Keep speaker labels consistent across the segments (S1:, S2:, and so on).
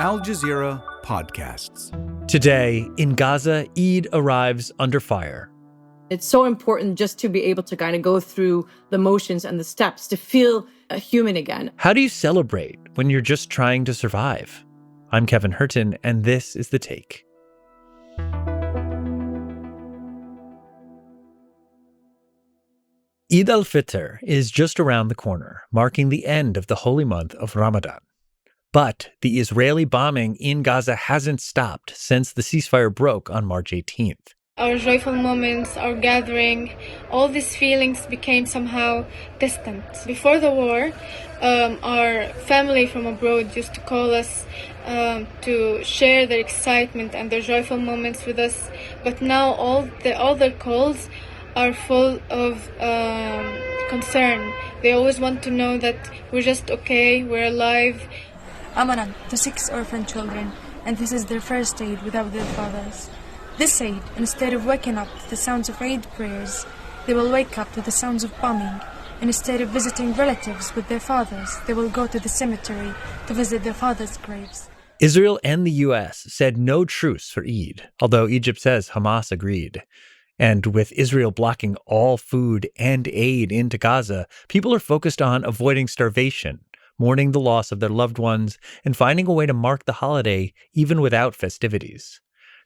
S1: Al Jazeera podcasts.
S2: Today, in Gaza, Eid arrives under fire.
S3: It's so important just to be able to kind of go through the motions and the steps to feel a human again.
S2: How do you celebrate when you're just trying to survive? I'm Kevin Hirten, and this is The Take. Eid al-Fitr is just around the corner, marking the end of the holy month of Ramadan. But the Israeli bombing in Gaza hasn't stopped since the ceasefire broke on March 18th.
S4: Our joyful moments, our gathering, all these feelings became somehow distant. Before the war, our family from abroad used to call us to share their excitement and their joyful moments with us. But now all their calls are full of concern. They always want to know that we're just okay, we're alive.
S5: Amaran to 6 orphan children, and this is their first Eid without their fathers. This Eid, instead of waking up to the sounds of Eid prayers, they will wake up to the sounds of bombing. And instead of visiting relatives with their fathers, they will go to the cemetery to visit their fathers' graves.
S2: Israel and the U.S. said no truce for Eid, although Egypt says Hamas agreed. And with Israel blocking all food and aid into Gaza, people are focused on avoiding starvation, mourning the loss of their loved ones, and finding a way to mark the holiday even without festivities.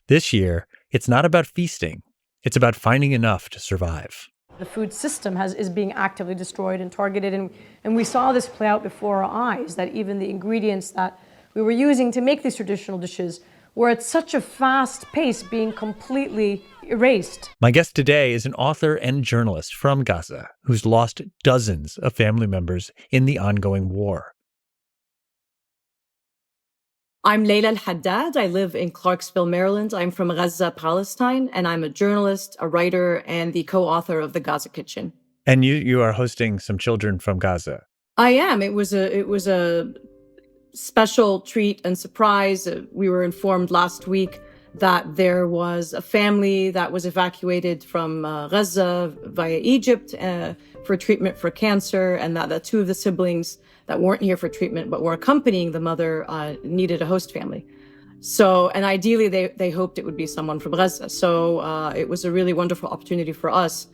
S2: This year, it's not about feasting. It's about finding enough to survive.
S6: The food system is being actively destroyed and targeted, and we saw this play out before our eyes, that even the ingredients that we were using to make these traditional dishes were at such a fast pace being completely erased.
S2: My guest today is an author and journalist from Gaza who's lost dozens of family members in the ongoing war.
S3: I'm Laila el-Haddad. I live in Clarksville, Maryland. I'm from Gaza, Palestine, and I'm a journalist, a writer, and the co-author of The Gaza Kitchen.
S2: And you are hosting some children from Gaza.
S3: I am. It was a special treat and surprise. We were informed last week that there was a family that was evacuated from Gaza via Egypt for treatment for cancer, and that the two of the siblings that weren't here for treatment but were accompanying the mother needed a host family. So, and ideally they hoped it would be someone from Gaza. So it was a really wonderful opportunity for us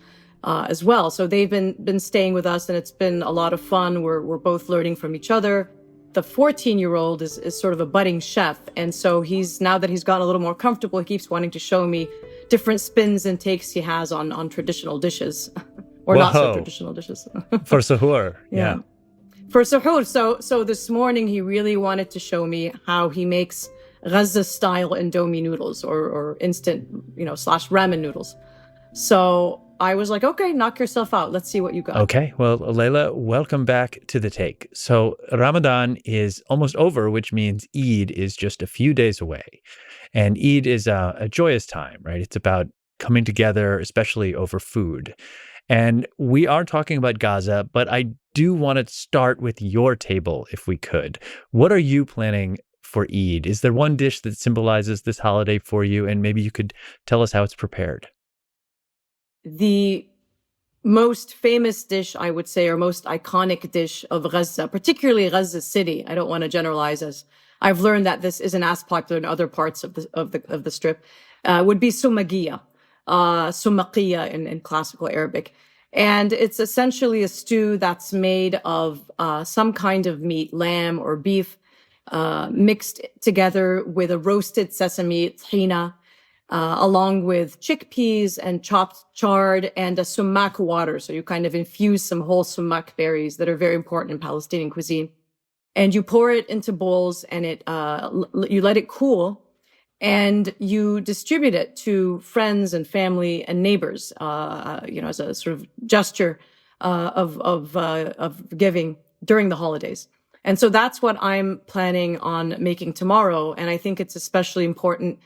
S3: as well. So they've been staying with us, and it's been a lot of fun. We're both learning from each other. The 14-year-old is sort of a budding chef. And so now that he's gotten a little more comfortable, he keeps wanting to show me different spins and takes he has on traditional dishes or
S2: Whoa.
S3: Not so traditional dishes.
S2: For suhoor.
S3: Yeah. For suhoor. So this morning, he really wanted to show me how he makes Gaza-style Indomie noodles or instant, / ramen noodles. So I was like, okay, knock yourself out. Let's see what you got.
S2: Okay. Well, Laila, welcome back to The Take. So Ramadan is almost over, which means Eid is just a few days away. And Eid is a joyous time, right? It's about coming together, especially over food. And we are talking about Gaza, but I do want to start with your table, if we could. What are you planning for Eid? Is there one dish that symbolizes this holiday for you? And maybe you could tell us how it's prepared.
S3: The most famous dish, I would say, or most iconic dish of Gaza, particularly Gaza City, I don't want to generalize, as I've learned that this isn't as popular in other parts of the strip, would be sumagiya, sumaqiya in classical Arabic. And it's essentially a stew that's made of some kind of meat, lamb or beef, mixed together with a roasted sesame, tahina, along with chickpeas and chopped chard and a sumac water. So you kind of infuse some whole sumac berries that are very important in Palestinian cuisine. And you pour it into bowls, and you let it cool, and you distribute it to friends and family and neighbors, as a sort of gesture of giving during the holidays. And so that's what I'm planning on making tomorrow. And I think it's especially important.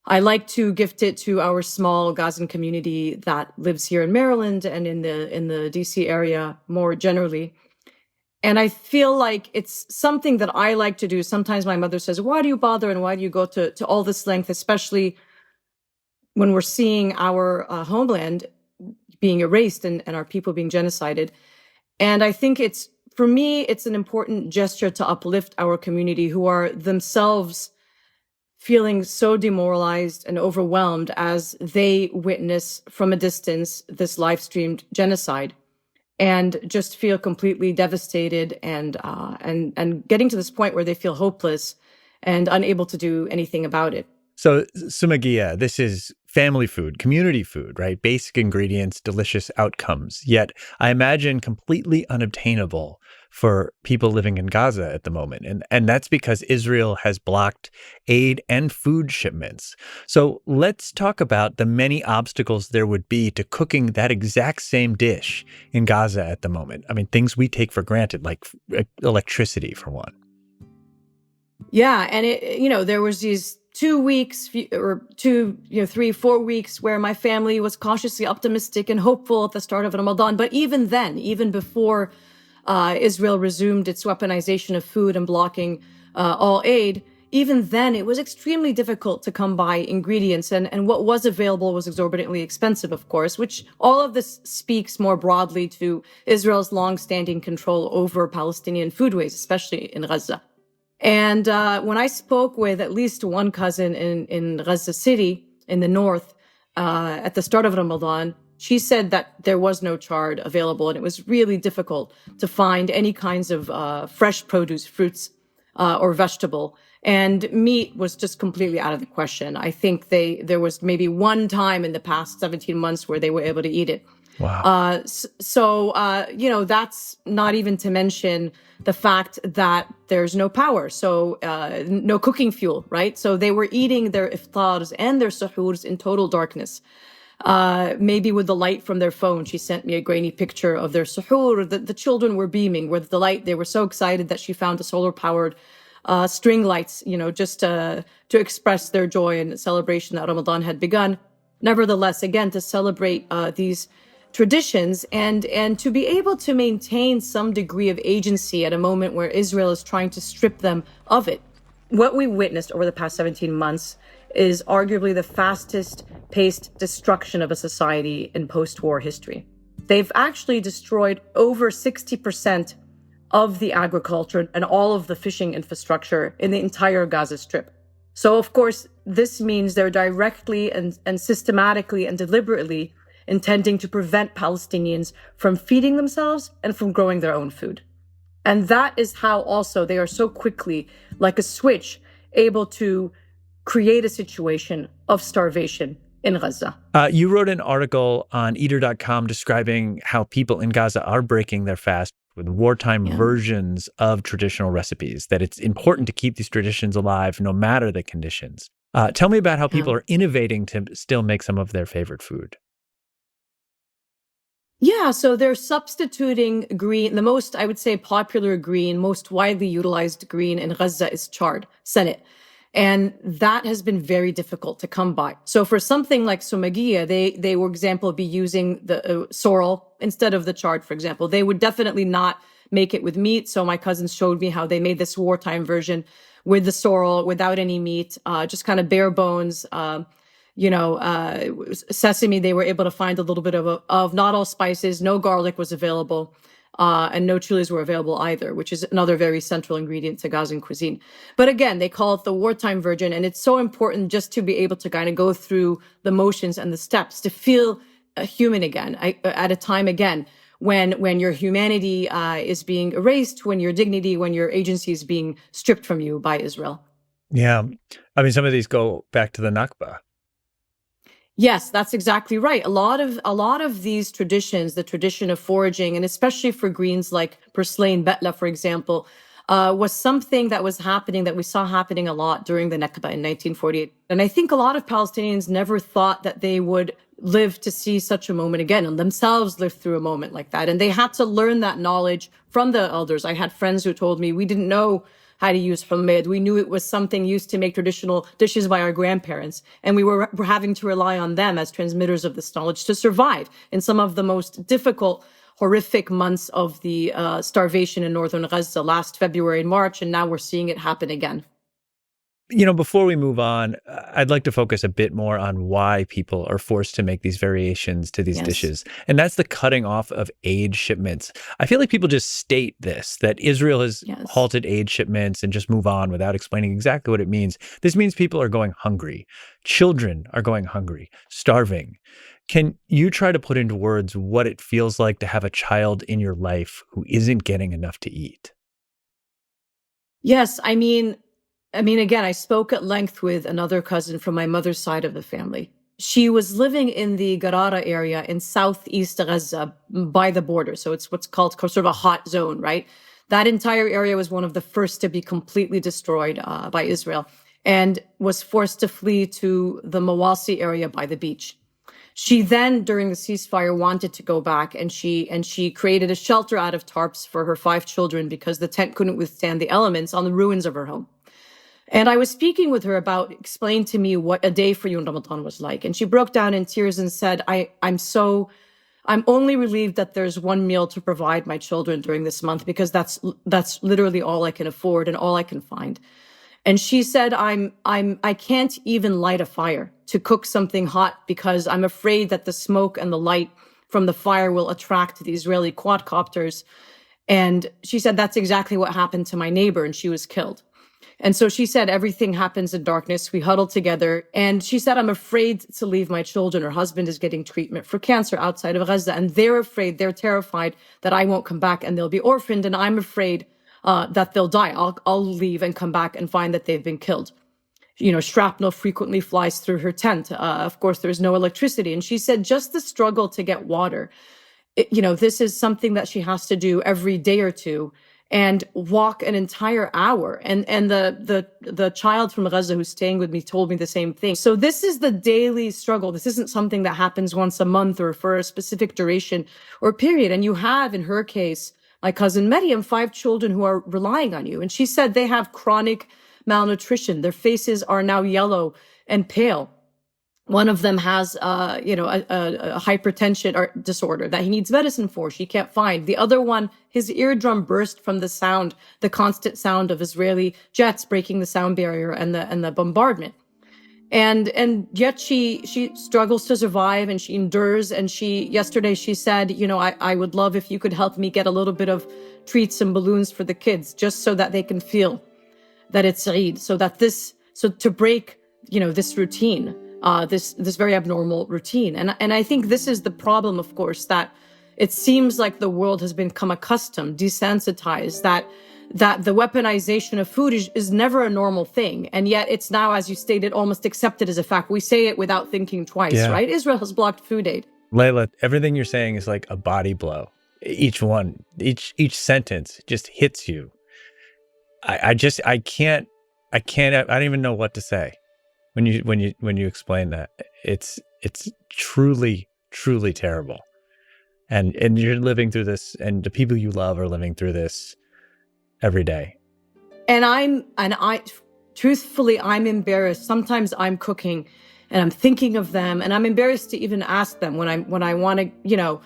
S3: I like to gift it to our small Gazan community that lives here in Maryland and in the DC area more generally. And I feel like it's something that I like to do. Sometimes my mother says, why do you bother and why do you go to all this length, especially when we're seeing our homeland being erased and our people being genocided? And I think it's for me, it's an important gesture to uplift our community who are themselves feeling so demoralized and overwhelmed as they witness from a distance this live-streamed genocide, and just feel completely devastated and getting to this point where they feel hopeless and unable to do anything about it.
S2: So, Sumagia, this is family food, community food, right? Basic ingredients, delicious outcomes. Yet, I imagine completely unobtainable for people living in Gaza at the moment. And that's because Israel has blocked aid and food shipments. So let's talk about the many obstacles there would be to cooking that exact same dish in Gaza at the moment. I mean, things we take for granted, like electricity, for one.
S3: Yeah, and there was these 2 weeks or 3, 4 weeks where my family was cautiously optimistic and hopeful at the start of Ramadan. But even then, even before Israel resumed its weaponization of food and blocking all aid, even then it was extremely difficult to come by ingredients. And what was available was exorbitantly expensive, of course, which all of this speaks more broadly to Israel's longstanding control over Palestinian foodways, especially in Gaza. And when I spoke with at least one cousin in Gaza City in the north at the start of Ramadan, she said that there was no chard available, and it was really difficult to find any kinds of fresh produce, fruits, or vegetable. And meat was just completely out of the question. I think there was maybe one time in the past 17 months where they were able to eat it.
S2: Wow.
S3: That's not even to mention the fact that there's no power, so no cooking fuel, right? So they were eating their iftars and their suhoors in total darkness. Maybe with the light from their phone. She sent me a grainy picture of their suhoor. The children were beaming with the light. They were so excited that she found a solar-powered string lights, just to express their joy and celebration that Ramadan had begun. Nevertheless, again, to celebrate these traditions and to be able to maintain some degree of agency at a moment where Israel is trying to strip them of it. What we witnessed over the past 17 months is arguably the fastest paced destruction of a society in post-war history. They've actually destroyed over 60% of the agriculture and all of the fishing infrastructure in the entire Gaza Strip. So, of course, this means they're directly and systematically and deliberately intending to prevent Palestinians from feeding themselves and from growing their own food. And that is how also they are so quickly, like a switch, able to create a situation of starvation in Gaza.
S2: You wrote an article on eater.com describing how people in Gaza are breaking their fast with wartime versions of traditional recipes, that it's important to keep these traditions alive no matter the conditions. Tell me about how people are innovating to still make some of their favorite food.
S3: Yeah, so they're substituting green. The most, I would say, popular green, most widely utilized green in Gaza is chard, sennet. And that has been very difficult to come by. So for something like sumagia, they for example, be using the sorrel instead of the chard, for example. They would definitely not make it with meat. So my cousins showed me how they made this wartime version with the sorrel, without any meat, just kind of bare bones. Sesame, they were able to find a little bit of not all spices, no garlic was available, and no chilies were available either, which is another very central ingredient to Gazan cuisine. But again, they call it the wartime version, and it's so important just to be able to kind of go through the motions and the steps to feel a human again, at a time again, when your humanity is being erased, when your dignity, when your agency is being stripped from you by Israel.
S2: Yeah. I mean, some of these go back to the Nakba.
S3: Yes, that's exactly right. A lot of these traditions, the tradition of foraging, and especially for greens like purslane, betla, for example, was something that was happening, that we saw happening a lot during the Nakba in 1948. And I think a lot of Palestinians never thought that they would live to see such a moment again, and themselves live through a moment like that. And they had to learn that knowledge from the elders. I had friends who told me, we didn't know how to use hummed. We knew it was something used to make traditional dishes by our grandparents. And we were having to rely on them as transmitters of this knowledge to survive in some of the most difficult, horrific months of the starvation in northern Gaza last February and March. And now we're seeing it happen again.
S2: Before we move on, I'd like to focus a bit more on why people are forced to make these variations to these dishes. And that's the cutting off of aid shipments. I feel like people just state this, that Israel has halted aid shipments and just move on without explaining exactly what it means. This means people are going hungry. Children are going hungry, starving. Can you try to put into words what it feels like to have a child in your life who isn't getting enough to eat?
S3: Yes, I mean, again, I spoke at length with another cousin from my mother's side of the family. She was living in the Garara area in southeast Gaza by the border. So it's what's called sort of a hot zone, right? That entire area was one of the first to be completely destroyed by Israel and was forced to flee to the Mawasi area by the beach. She then, during the ceasefire, wanted to go back, and she created a shelter out of tarps for her 5 children because the tent couldn't withstand the elements on the ruins of her home. And I was speaking with her about, explain to me what a day for you in Ramadan was like. And she broke down in tears and said, I'm only relieved that there's one meal to provide my children during this month, because that's literally all I can afford and all I can find. And she said, I can't even light a fire to cook something hot because I'm afraid that the smoke and the light from the fire will attract the Israeli quadcopters. And she said, that's exactly what happened to my neighbor, and she was killed. And so she said, everything happens in darkness. We huddle together. And she said, I'm afraid to leave my children. Her husband is getting treatment for cancer outside of Gaza. And they're terrified that I won't come back and they'll be orphaned. And I'm afraid that they'll die. I'll leave and come back and find that they've been killed. Shrapnel frequently flies through her tent. Of course, there's no electricity. And she said just the struggle to get water, this is something that she has to do every day or two and walk an entire hour. And the child from Gaza who's staying with me told me the same thing. So this is the daily struggle. This isn't something that happens once a month or for a specific duration or period. And you have, in her case, my cousin Maryam, 5 children who are relying on you. And she said they have chronic malnutrition. Their faces are now yellow and pale. One of them has, a hypertension disorder that he needs medicine for. She can't find. The other one, his eardrum burst from the constant sound of Israeli jets breaking the sound barrier and the bombardment. And yet she struggles to survive, and she endures. And yesterday she said, I would love if you could help me get a little bit of treats and balloons for the kids, just so that they can feel that it's Eid, so to break, this routine, this very abnormal routine. And I think this is the problem, of course, that it seems like the world has become accustomed, desensitized, that the weaponization of food is never a normal thing. And yet it's now, as you stated, almost accepted as a fact. We say it without thinking twice, right? Israel has blocked food aid.
S2: Laila, everything you're saying is like a body blow. Each each sentence just hits you. I can't, I don't even know what to say when you explain that. It's truly, truly terrible. And you're living through this, and the people you love are living through this every day.
S3: And truthfully, I'm embarrassed. Sometimes I'm cooking and I'm thinking of them, and I'm embarrassed to even ask them when I want to,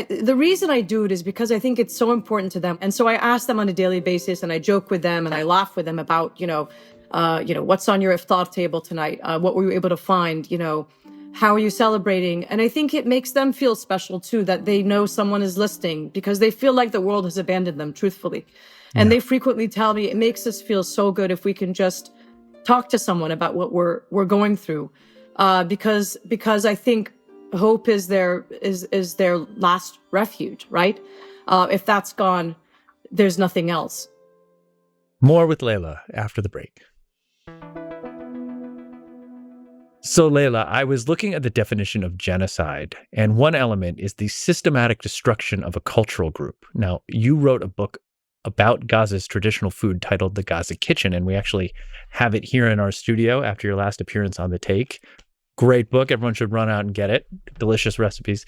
S3: the reason I do it is because I think it's so important to them. And so I ask them on a daily basis, and I joke with them and I laugh with them about, what's on your iftar table tonight? What were you able to find? How are you celebrating? And I think it makes them feel special too, that they know someone is listening, because they feel like the world has abandoned them, truthfully. And they frequently tell me it makes us feel so good if we can just talk to someone about what we're going through. Because I think hope is their last refuge, right? If that's gone, there's nothing else.
S2: More with Laila after the break. So Laila, I was looking at the definition of genocide, and one element is the systematic destruction of a cultural group. Now, you wrote a book about Gaza's traditional food titled The Gaza Kitchen, and we actually have it here in our studio after your last appearance on The Take. Great book. Everyone should run out and get it. Delicious recipes.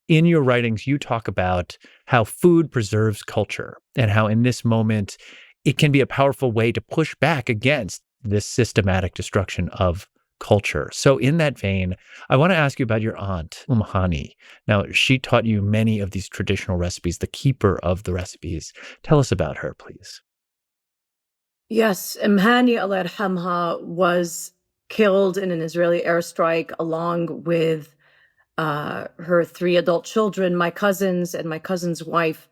S2: In your writings, you talk about how food preserves culture and how in this moment, it can be a powerful way to push back against this systematic destruction of culture. So in that vein, I want to ask you about your aunt, Hani. Now, she taught you many of these traditional recipes, the keeper of the recipes. Tell us about her, please.
S3: Yes, Mhani, Allah yarhamha, was killed in an Israeli airstrike along with her 3 adult children, my cousins and my cousin's wife,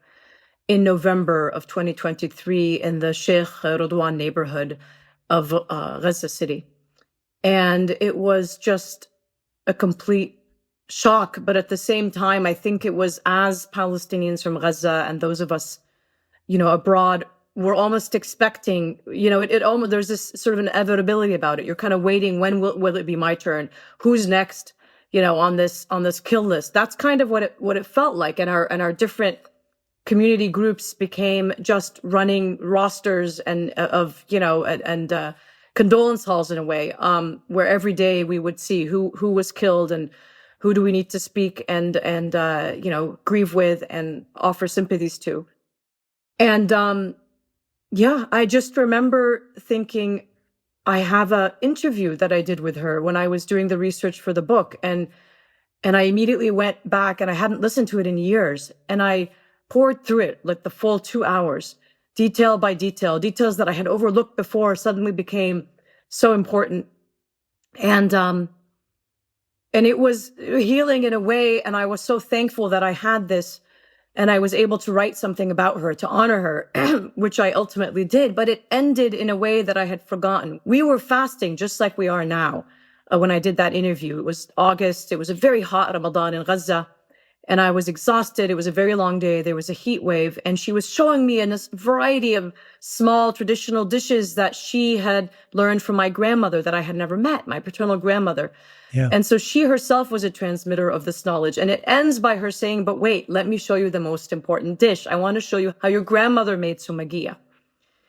S3: in November of 2023 in the Sheikh Rodwan neighborhood of Gaza City. And it was just a complete shock. But at the same time, I think it was, as Palestinians from Gaza and those of us, abroad, we're almost expecting, it almost, there's this sort of inevitability about it. You're kind of waiting, when will it be my turn? Who's next, on this kill list? That's kind of what it felt like. And our different community groups became just running rosters and condolence halls in a way, where every day we would see who was killed and who do we need to speak and grieve with and offer sympathies to. And I just remember thinking, I have an interview that I did with her when I was doing the research for the book, and I immediately went back, and I hadn't listened to it in years, and I poured through it like the full 2 hours, detail by detail. Details that I had overlooked before suddenly became so important. And it was healing in a way, and I was so thankful that I had this, and I was able to write something about her, to honor her, which I ultimately did. But it ended in a way that I had forgotten. We were fasting just like we are now when I did that interview. It was August. It was a very hot Ramadan in Gaza. And I was exhausted. It was a very long day. There was a heat wave. And she was showing me a variety of small traditional dishes that she had learned from my grandmother that I had never met, my paternal grandmother. Yeah. And so she herself was a transmitter of this knowledge. And it ends by her saying, but wait, let me show you the most important dish. I want to show you how your grandmother made sumagia.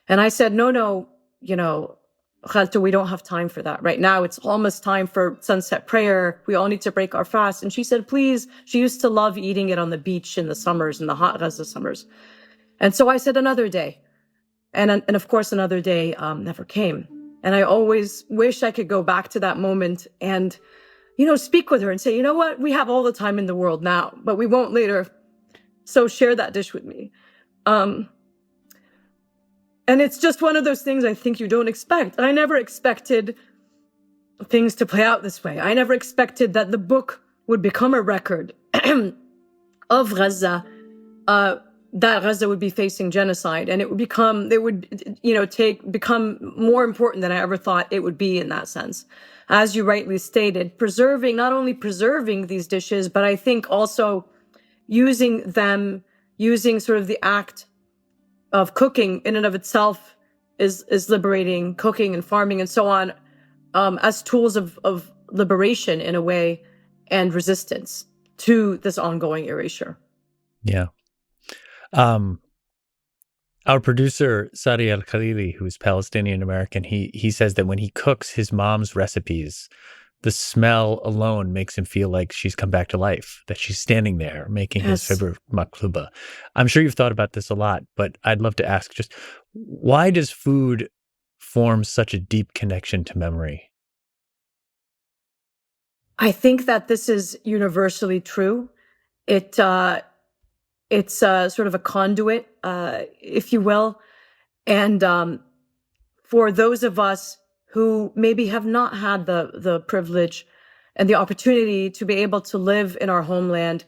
S3: And I said, no, Khalto, we don't have time for that. Right now, it's almost time for sunset prayer. We all need to break our fast. And she said, please. She used to love eating it on the beach in the summers, in the hot Gaza summers. And so I said, another day. And of course, another day never came. And I always wish I could go back to that moment and, speak with her and say, you know what? We have all the time in the world now, but we won't later. So share that dish with me. And it's just one of those things I think you don't expect. I never expected things to play out this way. I never expected that the book would become a record of Gaza, that Gaza would be facing genocide, and it would become more important than I ever thought it would be in that sense. As you rightly stated, not only preserving these dishes, but I think also using sort of the act of cooking in and of itself is liberating, cooking and farming and so on, as tools of liberation in a way, and resistance to this ongoing erasure.
S2: Yeah. Our producer, Sarí el-Khalili, who's Palestinian-American, he says that when he cooks his mom's recipes, the smell alone makes him feel like she's come back to life, that she's standing there making his favorite makluba. I'm sure you've thought about this a lot, but I'd love to ask just, why does food form such a deep connection to memory?
S3: I think that this is universally true. It's sort of a conduit, if you will. And for those of us who maybe have not had the privilege and the opportunity to be able to live in our homeland,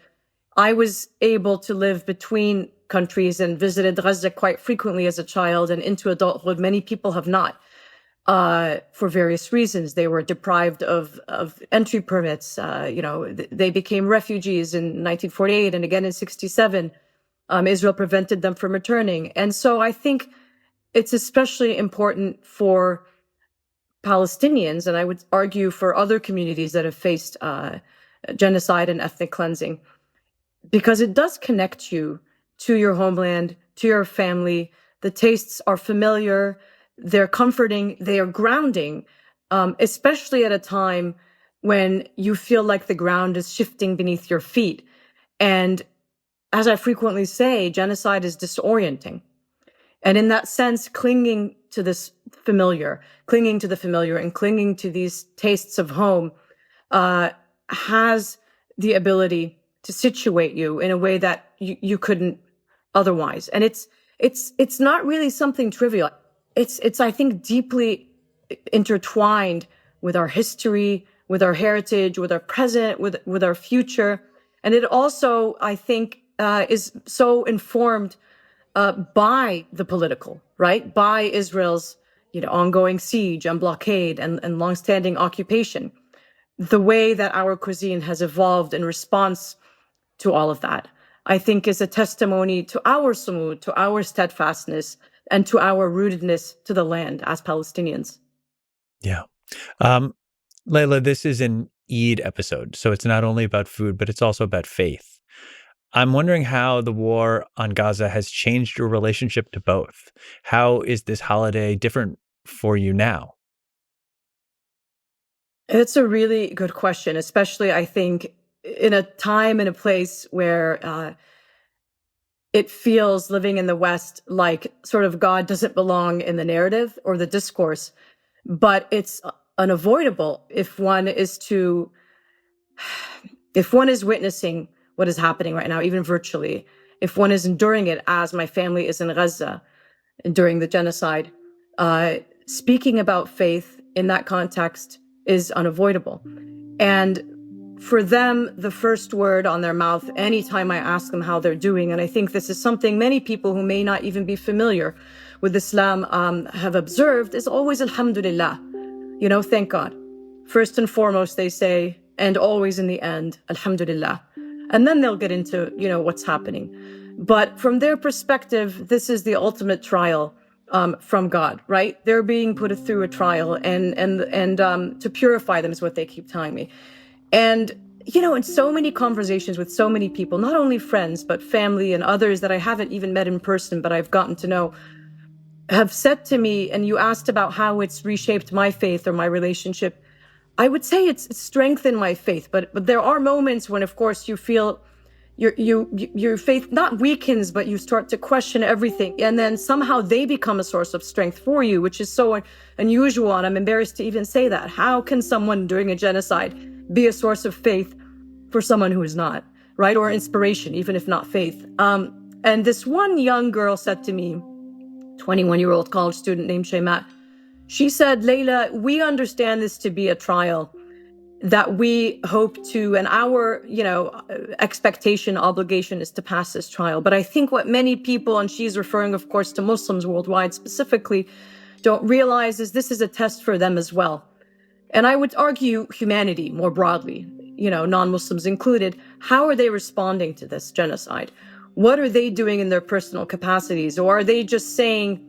S3: I was able to live between countries and visited Gaza quite frequently as a child and into adulthood. Many people have not, for various reasons. They were deprived of entry permits. They became refugees in 1948 and again in 1967. Israel prevented them from returning. And so I think it's especially important for Palestinians, and I would argue for other communities that have faced genocide and ethnic cleansing, because it does connect you to your homeland, to your family. The tastes are familiar, they're comforting, they are grounding, especially at a time when you feel like the ground is shifting beneath your feet. And as I frequently say, genocide is disorienting. And in that sense, clinging to the familiar and clinging to these tastes of home has the ability to situate you in a way that you couldn't otherwise. And it's not really something trivial. it's I think deeply intertwined with our history, with our heritage, with our present, with our future. And it also, I think, is so informed by the political, right? By Israel's, ongoing siege and blockade and longstanding occupation. The way that our cuisine has evolved in response to all of that, I think, is a testimony to our sumud, to our steadfastness, and to our rootedness to the land as Palestinians.
S2: Yeah. Laila, this is an Eid episode, so it's not only about food, but it's also about faith. I'm wondering how the war on Gaza has changed your relationship to both. How is this holiday different for you now?
S3: It's a really good question, especially, I think, in a time and a place where it feels, living in the West, like sort of God doesn't belong in the narrative or the discourse. But it's unavoidable if one is witnessing what is happening right now, even virtually, if one is enduring it, as my family is in Gaza during the genocide. Speaking about faith in that context is unavoidable. And for them, the first word on their mouth anytime I ask them how they're doing, and I think this is something many people who may not even be familiar with Islam have observed, is always alhamdulillah. Thank God. First and foremost, they say, and always in the end, alhamdulillah. And then they'll get into, what's happening. But from their perspective, this is the ultimate trial from God, right? They're being put through a trial and to purify them is what they keep telling me. And, in so many conversations with so many people, not only friends, but family and others that I haven't even met in person, but I've gotten to know, have said to me, and you asked about how it's reshaped my faith or my relationship, I would say it's strengthened my faith. But there are moments when, of course, you feel your faith not weakens, but you start to question everything. And then somehow they become a source of strength for you, which is so unusual. And I'm embarrassed to even say that. How can someone during a genocide be a source of faith for someone who is not, right? Or inspiration, even if not faith. And this one young girl said to me, 21-year-old college student named Shaymat, she said, Laila, we understand this to be a trial that we hope to, and our, expectation, obligation is to pass this trial. But I think what many people, and she's referring, of course, to Muslims worldwide specifically, don't realize is this is a test for them as well. And I would argue humanity more broadly, non-Muslims included. How are they responding to this genocide? What are they doing in their personal capacities? Or are they just saying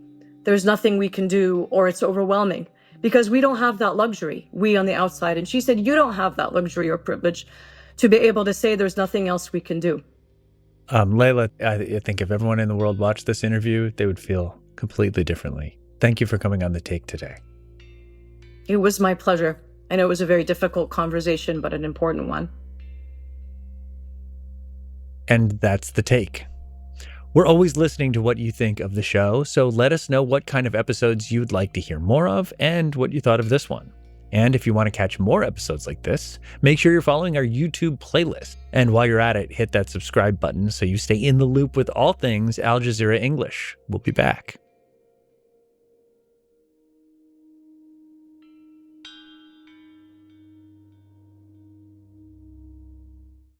S3: there's nothing we can do or it's overwhelming? Because we don't have that luxury, we on the outside. And she said, you don't have that luxury or privilege to be able to say there's nothing else we can do.
S2: Laila, I think if everyone in the world watched this interview, they would feel completely differently. Thank you for coming on The Take today.
S3: It was my pleasure. I know it was a very difficult conversation, but an important one.
S2: And that's The Take. We're always listening to what you think of the show, so let us know what kind of episodes you'd like to hear more of and what you thought of this one. And if you want to catch more episodes like this, make sure you're following our YouTube playlist. And while you're at it, hit that subscribe button so you stay in the loop with all things Al Jazeera English. We'll be back.